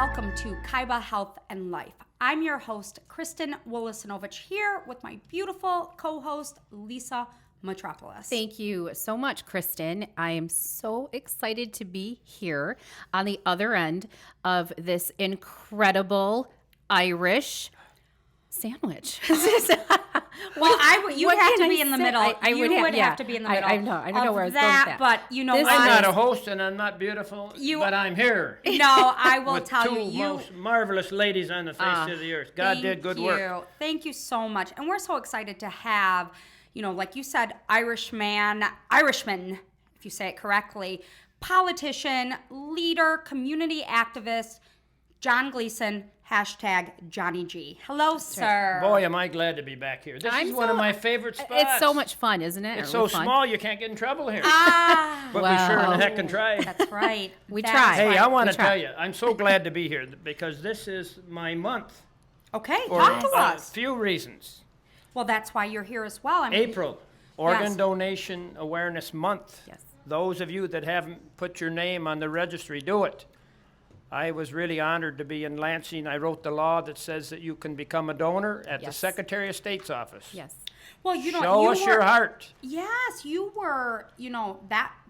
welcome to Kaiba Health and Life. I'm your host, Kristen Wolosinovich, here with my beautiful co-host, Lisa Metropolis. Thank you so much, Kristen. I am so excited to be here on the other end of this incredible Irish sandwich. Well, you would have to be in the middle. You would have to be in the middle. I know. I don't know where I was going with that. But you know what? I'm not a host and I'm not beautiful, but I'm here. No, I will with tell two you. most marvelous ladies on the face of the earth. God did good work. Thank you so much. And we're so excited to have, like you said, Irishman, if you say it correctly, politician, leader, community activist, John Gleason, #Johnny G. Hello, sir. Boy, am I glad to be back here. This is one of my favorite spots. It's so much fun, isn't it? It's so small you can't get in trouble here. But we sure in the heck can try. That's right. We try. Hey, I want to tell you, I'm so glad to be here because this is my month. Okay, For talk to us. a few reasons. Well, that's why you're here as well. April, Organ Donation Awareness Month. Yes. Those of you that haven't put your name on the registry, do it. I was really honored to be in Lansing. I wrote the law that says that you can become a donor at the Secretary of State's office. Yes. Well, Show us your heart. Yes, you were,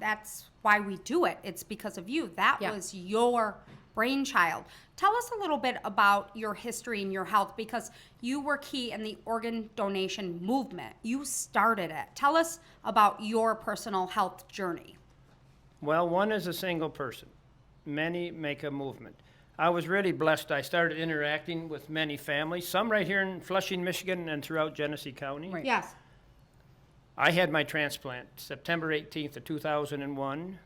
that's why we do it. It's because of you. That was your brainchild. Tell us a little bit about your history and your health, because you were key in the organ donation movement. You started it. Tell us about your personal health journey. Well, one is a single person. Many make a movement. I was really blessed. I started interacting with many families, some right here in Flushing, Michigan, and throughout Genesee County. Right. Yes. I had my transplant September 18th of 2001,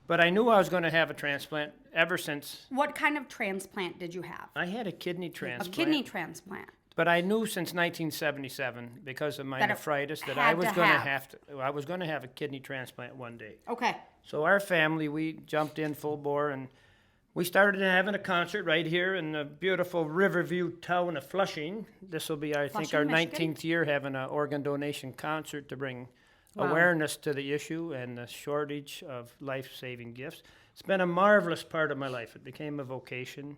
but I knew I was going to have a transplant ever since. What kind of transplant did you have? I had a kidney transplant. A kidney transplant. But I knew since 1977, because of my nephritis, that I was going to have a kidney transplant one day. Okay. So our family, we jumped in full bore, and we started having a concert right here in the beautiful Riverview town of Flushing. This will be, I think, our Michigan? 19th year having an organ donation concert to bring awareness to the issue and the shortage of life-saving gifts. It's been a marvelous part of my life. It became a vocation,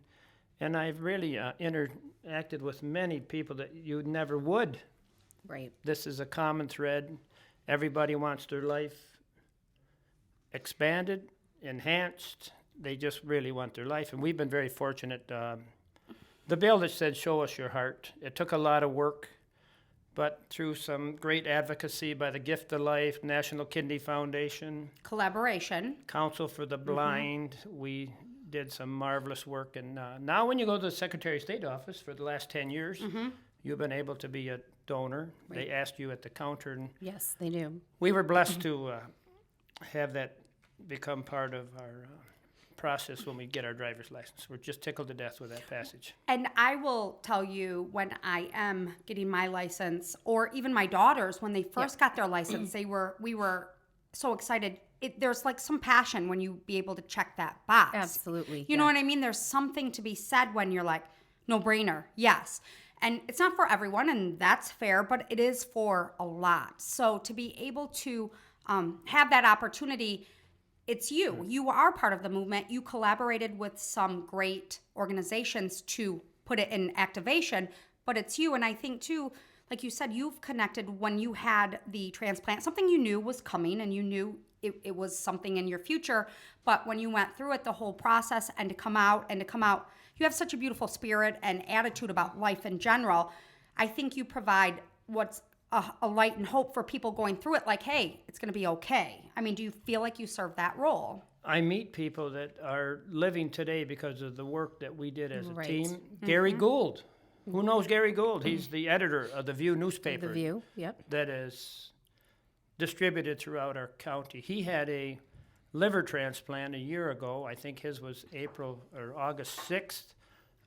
and I've really interacted with many people that you never would. Right. This is a common thread. Everybody wants their life expanded, enhanced. They just really want their life, and we've been very fortunate. The bill that said show us your heart, it took a lot of work, but through some great advocacy by the Gift of Life, National Kidney Foundation, Collaboration. Council for the Blind, we did some marvelous work. And now when you go to the Secretary of State office for the last 10 years, you've been able to be a donor. Right. They ask you at the counter. And Yes, they do. we were blessed to have that become part of our process when we get our driver's license. We're just tickled to death with that passage. And I will tell you, when I am getting my license, or even my daughters, when they first got their license, we were so excited. There's like some passion when you be able to check that box. Absolutely. You know what I mean? There's something to be said when you're like, no brainer, yes. And it's not for everyone, and that's fair, but it is for a lot. So to be able to have that opportunity, it's you. You are part of the movement. You collaborated with some great organizations to put it in activation, but it's you. And I think too, like you said, you've connected when you had the transplant, something you knew was coming and you knew it was something in your future. But when you went through it, the whole process, and to come out, you have such a beautiful spirit and attitude about life in general. I think you provide what's a light and hope for people going through it, like, hey, it's going to be okay. I mean, do you feel like you serve that role? I meet people that are living today because of the work that we did as a Right. team. Gary Gould. Who knows Gary Gould? He's the editor of the View newspaper. The View, yep. That is distributed throughout our county. He had a liver transplant a year ago. I think his was April or August 6th.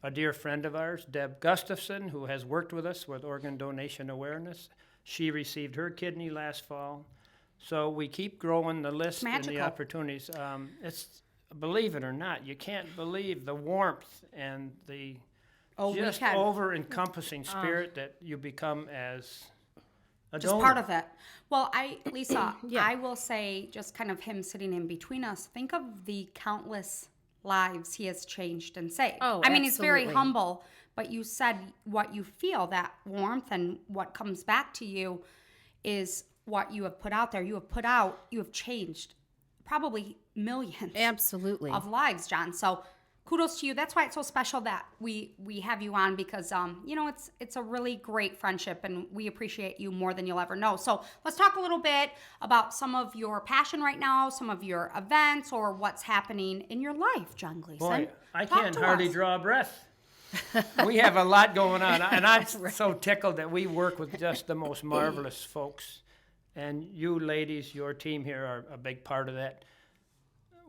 A dear friend of ours, Deb Gustafson, who has worked with us with organ donation awareness, she received her kidney last fall. So we keep growing the list and the opportunities. It's, believe it or not, you can't believe the warmth and the just over-encompassing spirit that you become as a just donor. part of it. Well, Lisa, I will say, just kind of him sitting in between us, think of the countless lives he has changed and saved. Oh, I mean, he's very absolutely. humble, but you said what you feel, that warmth, and what comes back to you is what you have put out there. You have changed probably millions Absolutely. of lives, John. So kudos to you. That's why it's so special that we have you on, because it's a really great friendship, and we appreciate you more than you'll ever know. So let's talk a little bit about some of your passion right now, some of your events, or what's happening in your life, John Gleason. Boy, I Talk can't to hardly us. draw a breath. We have a lot going on, and I'm so tickled that we work with just the most marvelous folks. And you ladies, your team here are a big part of that.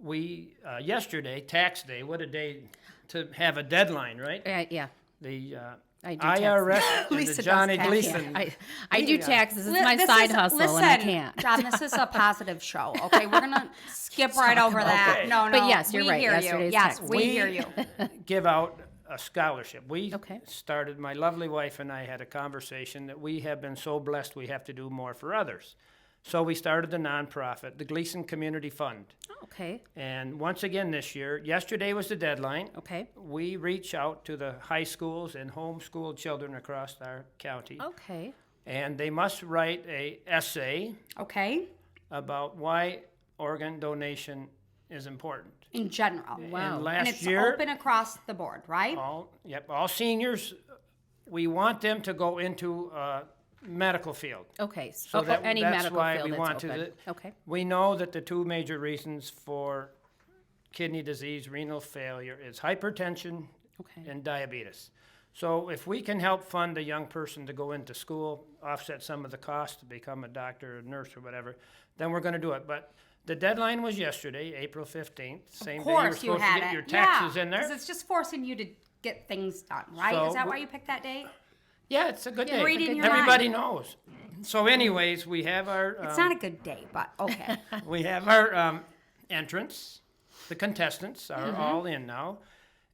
We, yesterday, tax day, what a day to have a deadline, right? Yeah. The I do IRS and Lisa the does Johnny taxes. Gleason. I do taxes. It's Li- my this side is- hustle, listen, and I can't. John, this is a positive show. Okay, we're gonna skip right over that. Okay. No, But yes, you're we right. Hear you. Yesterday's Yes, tax. we hear you. Give out a scholarship. We Okay. started, my lovely wife and I had a conversation that we have been so blessed we have to do more for others. So we started the nonprofit, the Gleason Community Fund. Okay. And once again this year, yesterday was the deadline. Okay. We reach out to the high schools and homeschooled children across our county. Okay. And they must write a essay Okay, about why organ donation is important. in general. Wow. And last And it's year, open across the board, right? all seniors, we want them to go into medical field. Okay. So any that's medical why field we that's want open. to. Okay. We know that the two major reasons for kidney disease, renal failure, is hypertension Okay. and diabetes. So if we can help fund a young person to go into school, offset some of the cost to become a doctor, a nurse, or whatever, then we're going to do it. But the deadline was yesterday, April 15th. Same Of day you're course, you supposed to had get it. your taxes in because there. it's just forcing you to get things done, right? So Is that we- why you picked that date? Yeah, it's a good You're day. reading your Everybody knows. So anyways, we have our It's not a good day, but okay. entrance. The contestants are Mm-hmm. all in now.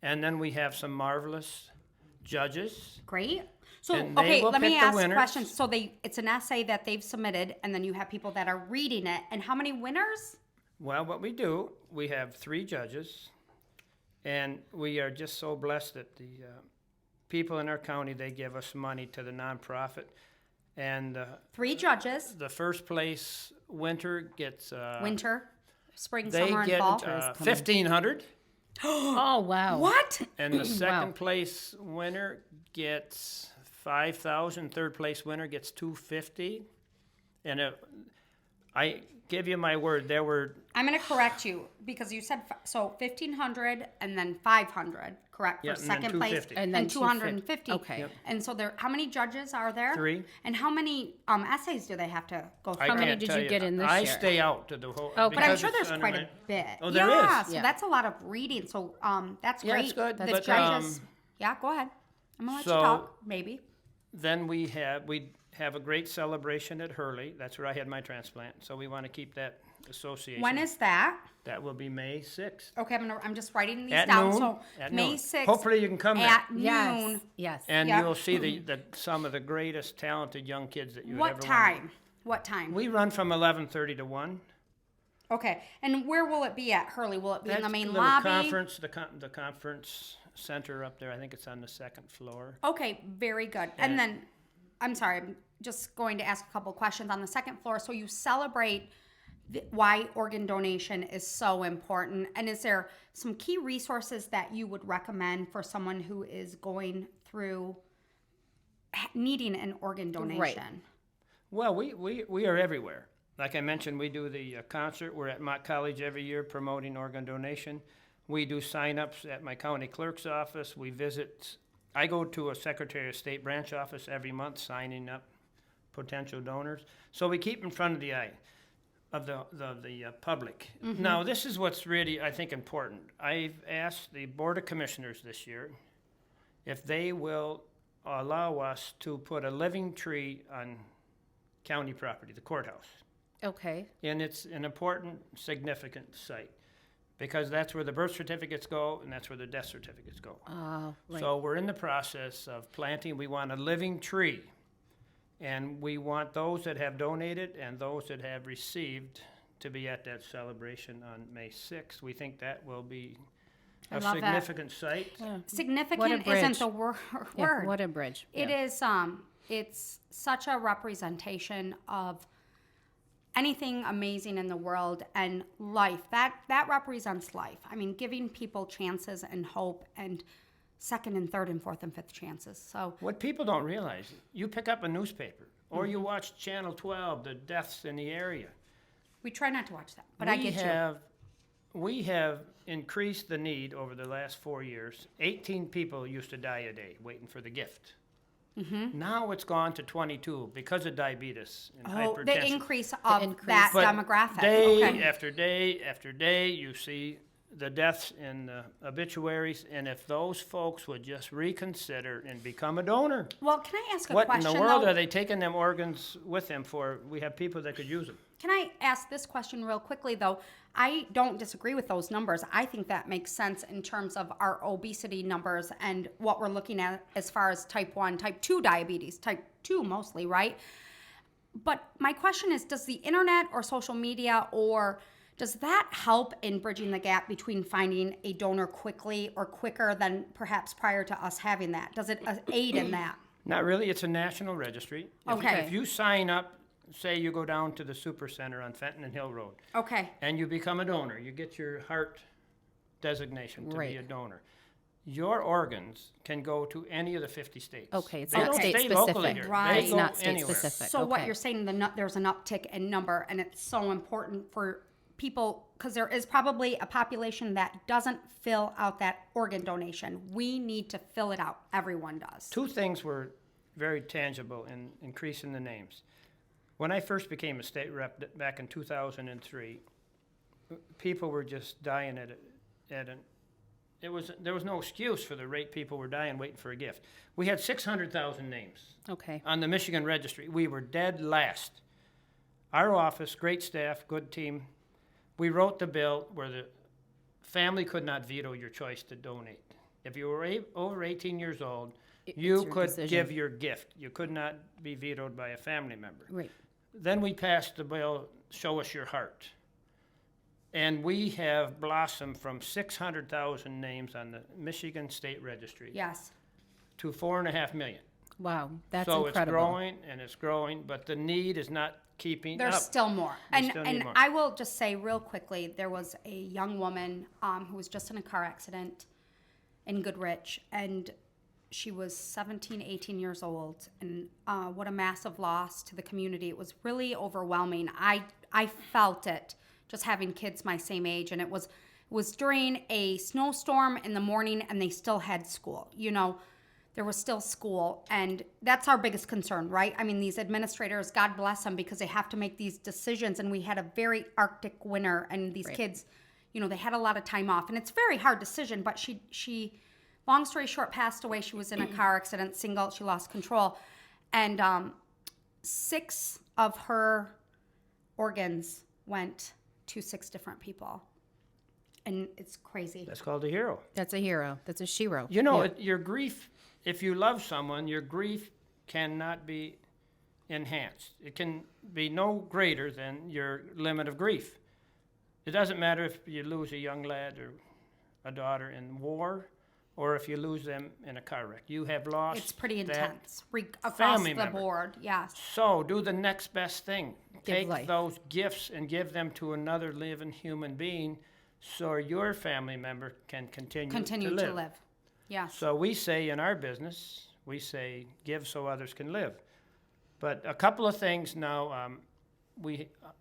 And then we have some marvelous judges. Great. So, And they okay, will let me pick the ask winners. questions. So it's an essay that they've submitted, and then you have people that are reading it. And how many winners? Well, what we do, we have 3 judges, and we are just so blessed that the people in our county, they give us money to the nonprofit. And 3 judges, the first place winner gets, winter, spring, they summer, and get fall. $1,500. Oh wow. What? And the second Wow. place winner gets 5,000. Third place winner gets 250. And I give you my word, there were I'm going to correct you because you said so 1,500 and then 500, correct? Yeah, for and then second place, 250. And then 250. Okay. Yep. And so how many judges are there? 3. And how many essays do they have to go through? I How many can't did tell you get in this I year? stay out to the whole. Okay. But I'm because sure it's there's under quite my- a bit. Oh, there yeah, is. so Yeah. that's a lot of reading. So that's Yeah, great. it's good, The but, judges. Yeah, go ahead. I'm gonna let you so- talk. Maybe. Then we have a great celebration at Hurley. That's where I had my transplant. So we want to keep that association. When is that? That will be May 6th. Okay, I'm just writing these At down. noon. So At May noon. 6th. Hopefully you can come there. at Yes. noon. Yes. And Yep. you'll see some of the greatest talented young kids that you would What ever time? What time? We run from 11:30 to 1. Okay, and where will it be at Hurley? Will it be in the That's main little lobby? conference, the conference center up there. I think it's on the 2nd floor. Okay, very good. And then, I'm sorry, I'm just going to ask a couple questions on the second floor. So you celebrate why organ donation is so important, and is there some key resources that you would recommend for someone who is going through needing an organ donation? Well, we are everywhere. Like I mentioned, we do the concert. We're at Mott College every year promoting organ donation. We do sign-ups at my county clerk's office. I go to a Secretary of State branch office every month signing up potential donors. So we keep in front of the eye of the public. Now, this is what's really, I think, important. I've asked the Board of Commissioners this year if they will allow us to put a living tree on county property, the courthouse. Okay. And it's an important, significant site because that's where the birth certificates go and that's where the death certificates go. Right. So we're in the process of planting. We want a living tree. And we want those that have donated and those that have received to be at that celebration on May 6th. We think that will be a love that. significant site. Significant bridge. isn't the word. Yeah, what a bridge. It is. It's such a representation of anything amazing in the world and life. That represents life. I mean, giving people chances and hope and second and third and fourth and fifth chances. So What people don't realize, you pick up a newspaper or you watch Channel 12, the deaths in the area. we try not to watch that, but I get you. We have increased the need over the last 4 years. 18 people used to die a day waiting for the gift. Now it's gone to 22 because of diabetes and hypertension. The increase of that But demographic. Day Okay. after day after day, you see the deaths in the obituaries, and if those folks would just reconsider and become a donor, Well, can I ask a what question? in the world though? are they taking them organs with them for? We have people that could use them. Can I ask this question real quickly, though? I don't disagree with those numbers. I think that makes sense in terms of our obesity numbers and what we're looking at as far as type 1, type 2 diabetes, type 2 mostly, right? But my question is, does the internet or social media or does that help in bridging the gap between finding a donor quickly or quicker than perhaps prior to us having that? Does it aid in that? Not really. It's a national registry. Okay. If you sign up, say you go down to the Super Center on Fenton and Hill Road, Okay. and you become a donor, you get your heart designation to Right. be a donor. Your organs can go to any of the 50 states. Okay, it's They not don't state stay locally specific. here. Right. They It's go not state anywhere. specific. So what Okay. you're saying, there's an uptick in number, and it's so important for people because there is probably a population that doesn't fill out that organ donation. We need to fill it out. Everyone does. Two things were very tangible in increasing the names. When I first became a state rep back in 2003, people were just dying there was no excuse for the rate people were dying waiting for a gift. We had 600,000 names Okay. on the Michigan registry. We were dead last. Our office, great staff, good team. We wrote the bill where the family could not veto your choice to donate. If you were over 18 years old, you it's your could decision. give your gift. You could not be vetoed by a family member. Right. Then we passed the bill, Show Us Your Heart. And we have blossomed from 600,000 names on the Michigan State Registry Yes. to 4.5 million. Wow, that's So incredible. it's growing and it's growing, but the need is not keeping There's up. still more. There's And still need and more. I will just say real quickly, there was a young woman who was just in a car accident in Goodrich, and she was 17, 18 years old, and what a massive loss to the community. It was really overwhelming. I felt it just having kids my same age, and it was during a snowstorm in the morning, and they still had school. You know, there was still school, and that's our biggest concern, right? I mean, these administrators, God bless them, because they have to make these decisions, and we had a very Arctic winter, and these kids, you know, they had a lot of time off, and it's a very hard decision, but she long story short, passed away. She was in a car accident, single, she lost control, and 6 of her organs went to 6 different people, and it's crazy. That's called a hero. That's a hero. That's a shero. You know, Yeah. your grief, if you love someone, your grief cannot be enhanced. It can be no greater than your limit of grief. It doesn't matter if you lose a young lad or a daughter in war or if you lose them in a car wreck. You have lost It's pretty that intense across family the member. board. Yes. So do the next best thing. Take life. those gifts and give them to another living human being so your family member can continue To live. Yes. So we say in our business, we say give so others can live. But a couple of things now,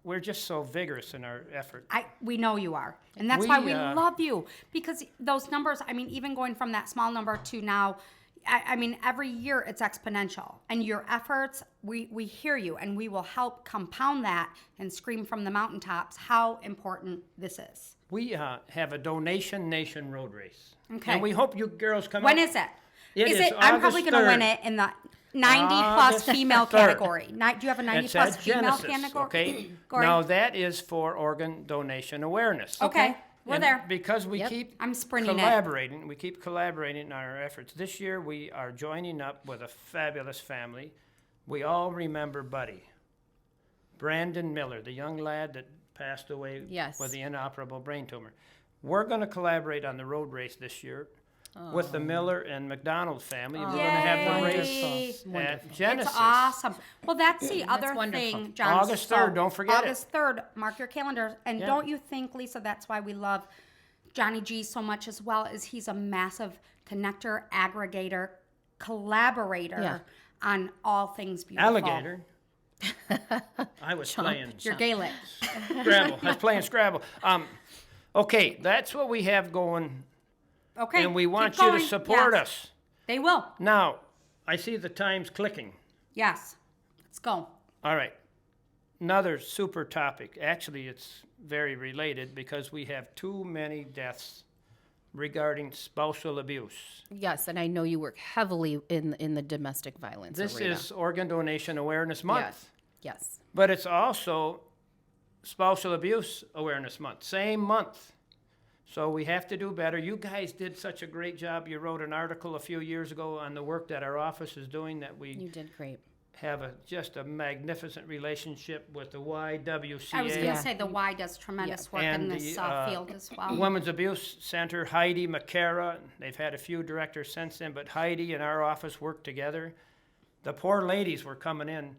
we're just so vigorous in our effort. We know you are. And that's why we We, love you. Because those numbers, I mean, even going from that small number to now, I mean, every year it's exponential. And your efforts, we hear you, and we will help compound that and scream from the mountaintops how important this is. We have a Donation Nation road race. Okay. And we hope you girls come When out. is it? It is I'm probably August going to win 3rd. it in the 90-plus August female 3rd. category. Do you have a It's 90-plus at female Genesis, category? okay? Gory? Now that is for organ donation awareness. Okay. We're And there. Because we Yep. keep I'm sprinting it. collaborating. We keep collaborating in our efforts. This year we are joining up with a fabulous family. We all remember Buddy. Brandon Miller, the young lad that passed away Yes. with the inoperable brain tumor. We're going to collaborate on the road race this year with the Miller and McDonald family. We're going to have the race Yay. at Genesis. It's awesome. Well, that's the other wonderful. thing, John. August 3rd, don't forget it. August 3rd, mark your calendars. And Yeah. don't you think, Lisa, that's why we love Johnny G so much as well, is he's a massive connector, aggregator, collaborator on all things beautiful. Alligator. I was playing You're Gaelic. Scrabble. I was playing Scrabble. Okay, that's what we have going, Okay. and we want keep you to going. support Yes. us. They will. Now, I see the time's clicking. Yes. Let's go. All right. Another super topic. Actually, it's very related because we have too many deaths regarding spousal abuse. Yes, and I know you work heavily in the domestic violence This arena. is Organ Donation Awareness Month, Yes. but it's also Spousal Abuse Awareness Month, same month. So we have to do better. You guys did such a great job. You wrote an article a few years ago on the work that our office is doing, that we You did great. have just a magnificent relationship with the YWCA. I was going Yeah. to say the Y does tremendous work And in this the, field as well. Women's Abuse Center, Heidi McCara. They've had a few directors since then, but Heidi and our office worked together. The poor ladies were coming in,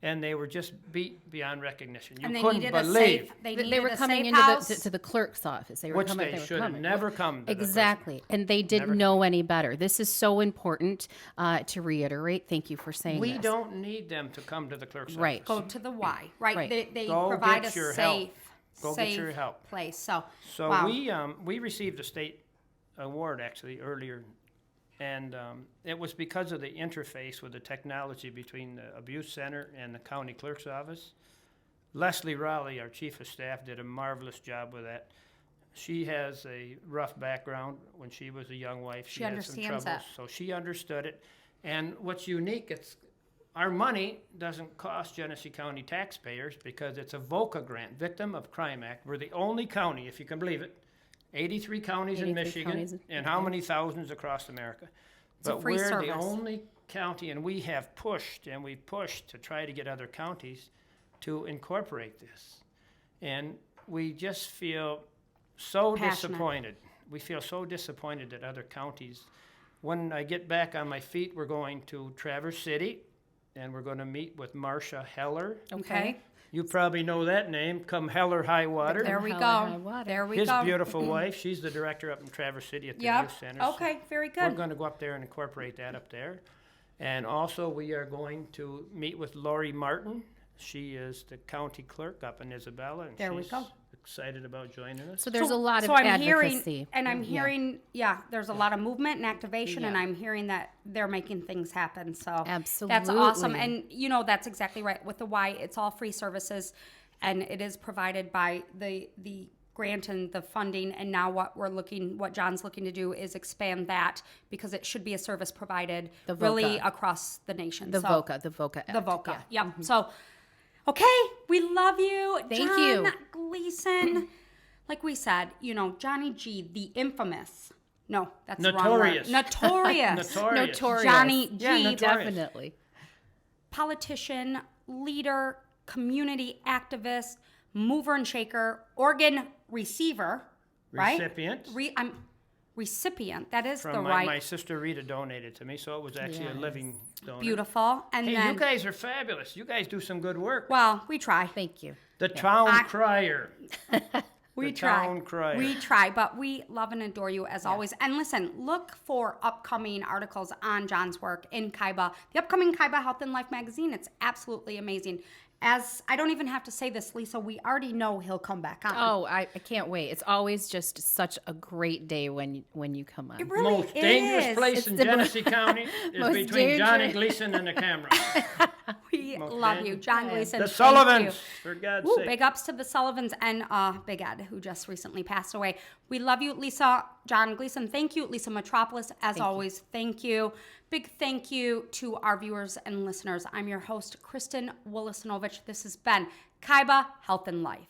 and they were just beat beyond recognition. You And they couldn't needed a believe safe. They They needed were a coming safe into house. to the clerk's office. They were which coming. they were should have coming. never come to. Exactly, and they didn't Never. know any better. This is so important to reiterate. Thank you for saying We this. don't need them to come to the clerk's Right. Go office. to the Y, right? Right. They Go provide get a your safe, help. Go get your help. place. So, So wow. we received a state award actually earlier, and it was because of the interface with the technology between the abuse center and the county clerk's office. Leslie Raleigh, our chief of staff, did a marvelous job with that. She has a rough background. When she was a young wife, She had some understands troubles, that. so she understood it. And what's unique, it's our money doesn't cost Genesee County taxpayers because it's a VOCA grant, Victim of Crime Act. We're the only county, if you can believe it, 83 counties in 83 Michigan, counties in- and how many thousands across America. It's a But free we're the service. only county, and we have pushed and we pushed to try to get other counties to incorporate this. And we just feel so Passionate. disappointed. We feel so disappointed that other counties, when I get back on my feet, we're going to Traverse City, and we're going to meet with Marcia Heller. Okay. You probably know that name, come Heller High Water. There we Hell go. and high water. There we His go. beautiful wife, she's the director up in Traverse City at the Yep. youth center. so Okay. Very We're good. going to go up there and incorporate that up there. And also, we are going to meet with Lori Martin. She is the county clerk up in Isabella, and There we she's go. excited about joining us. So there's a lot of I'm advocacy. hearing, and I'm Yeah. hearing, there's a lot of movement and activation, and Yeah. I'm hearing that they're making things happen. So that's awesome. Absolutely. And that's exactly right. With the Y, it's all free services, and it is provided by the grant and the funding. And now what John's looking to do is expand that because it should be a service provided The really VOCA. across the nation. The So- VOCA Act. The VOCA. Yeah. Yep. So, okay, we love you. Thank John you. Gleason. Like we said, Johnny G, the infamous. No, that's the wrong Notorious. word. Notorious. Notorious. Johnny G, Yeah, notorious. Definitely. politician, leader, community activist, mover and shaker, organ receiver, right? Recipient. Recipient. That is From the my right. sister Rita donated to me, so it was actually a living donor. Beautiful. And Hey, then, you guys are fabulous. You guys do some good work. well, we try. Thank you. The town I- crier. We The try. town crier. We try, but we love and adore you as always. And listen, look for upcoming articles on John's work in Kaiba, the upcoming Kaiba Health and Life magazine. It's absolutely amazing. As I don't even have to say this, Lisa, we already know he'll come back on. Oh, I can't wait. It's always just such a great day when you come on. It really Most dangerous is. place It's in the Genesee County is most between Johnny dangerous- Gleason and the camera. We love you, John Gleason. The thank Sullivans, you. for God's Ooh, sake. big ups to the Sullivans and Big Ed, who just recently passed away. We love you, Lisa. John Gleason, thank you. Lisa Metropolis, as always, thank you. Big thank you to our viewers and listeners. I'm your host, Kristen Willisonovich. This has been Kaiba Health and Life.